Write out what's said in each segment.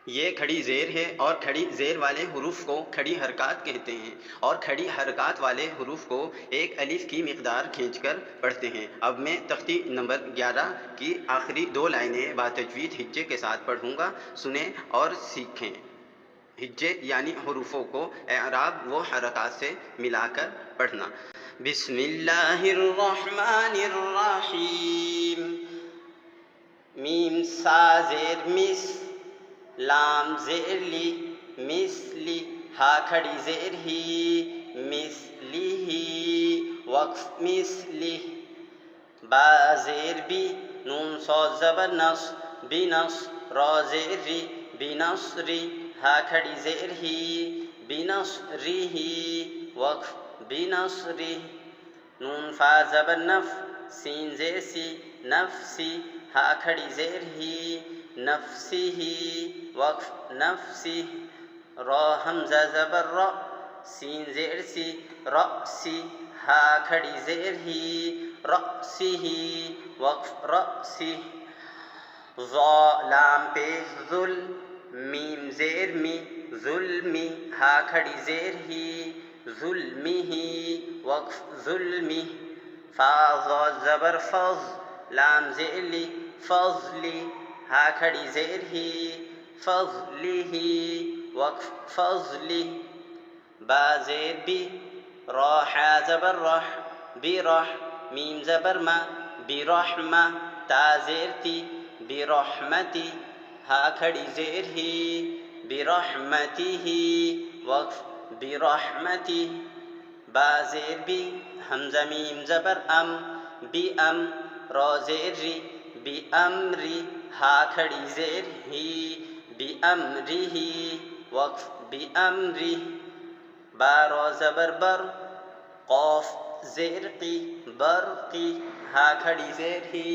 ये खड़ी ज़ेर है और खड़ी ज़ेर वाले हुरूफ को खड़ी हरकत कहते हैं और खड़ी हरकत वाले हुरूफ को एक अलिफ की मिक़दार खींचकर पढ़ते हैं। अब मैं तख्ती नंबर 11 की आखिरी 2 लाइनें बातजवीद हिज्जे के साथ पढ़ूँगा, सुने और सीखें। हिज्जे यानी हुरूफों को एराब व हरकत से मिलाकर पढ़ना। बिस्मिल्लाहिर्रहमानिर्रहीम। मीम सा ज़ेर मिस, लाम ज़ेर ली, मिसली, हा खड़ी ज़ेर ही, मिसलिही, वक्फ मिसली, बा ज़ेर बी, नून सॉद ज़बर नस, बिनस, रा ज़ेर री, बिनसरी, हा खड़ी ज़ेर ही, बिनसरिही, वक्फ बिनसरी, नून फा ज़बर नफ, सीन ज़ेर सी, नफसी, हा खड़ी ज़ेर ही, नफसिही, वक्फ नफसी, रा हमज़ा ज़बर र, सीन ज़ेर सी, रसी, हा खड़ी ज़ेर ही, रसिही, वक्फ रसी, ज़ा लाम पेश ज़ुल, मीम ज़ेर मी, ज़ुल्मी, हा खड़ी ज़ेर ही, ज़ुल्मिही, वक्फ ज़ुल्मी, फा ज़ा ज़बर फ़ज़, लाम ज़ेर ली, फ़ज़ली, हा खड़ी ज़ेर ही, फ़ज़लिही, वक्फ फ़ज़ली, बा ज़ेर बी, रा हा ज़बर रह, बिरह, मीम ज़बर मा, बिरहमा, ता ज़ेर ती, बिरहमती, हा खड़ी ज़ेर ही, बिरहमतिही, वक्फ बिरहमती, बा ज़ेर बी, हमज़ा मीम ज़बर अम, बी अम, रा ज़ेर री, बी अमरी, हा खड़ी ज़ेर ही, बी अमरिही, वक्फ बी अमरी, बा रा ज़बर बर, क़ाफ ज़ेर की, बरक़ी, हा खड़ी ज़ेर ही,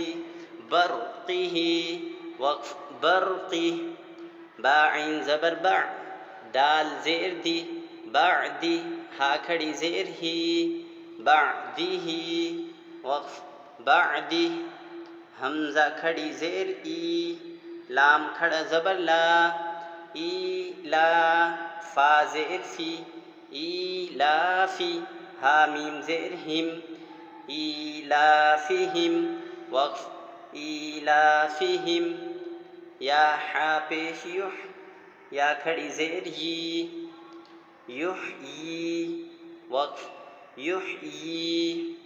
बरक़िही, वक्फ बरक़ी, बा ऐन ज़बर बा, दाल ज़ेर दी, बादी, हा खड़ी ज़ेर ही, बादिही, वक्फ बादी, हमज़ा खड़ी ज़ेर ई, लाम खड़ा ज़बर ला, ई ला, फा ज़ेर फ़ी, ई लाफ़ी, हा मीम ज़ेर हिम, ई लाफ़िहिम, वक्फ ई लाफ़िहिम, या हा पेश युह, या खड़ी ज़ेर यी, युहयी, वक्फ युहयी।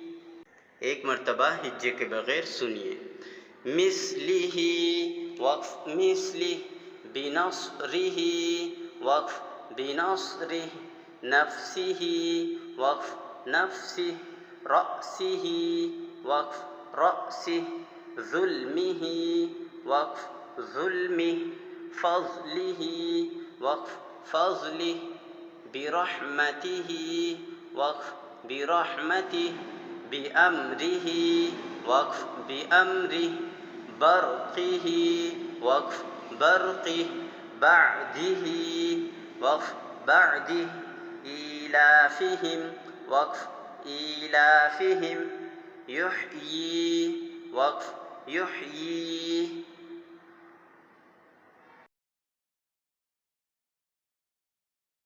एक मरतबा हिज्जे के बग़ैर सुनिए। मिस्लिही, वक्फ मिस्ली, बिनस्रिही, वक्फ बिनस्रिह, नफ्सिही, वक्फ नफ्सी, रअसिही, वक्फ रअसिह, ज़ुल्मिही, वक्फ ज़ुल्मिह, फ़ज़लिही, वक्फ फ़ज़लिह, बिरहमतिही, वक्फ बिरहमतिह, बिअम्रिही, वक्फ बिअम्रिह, बरक़िही, वक्फ बरक़िह, बादिही, वक्फ बादिह, ईलाफ़िहिम, वक्फ ईलाफ़िहिम, युहयी, वक्फ युहयी।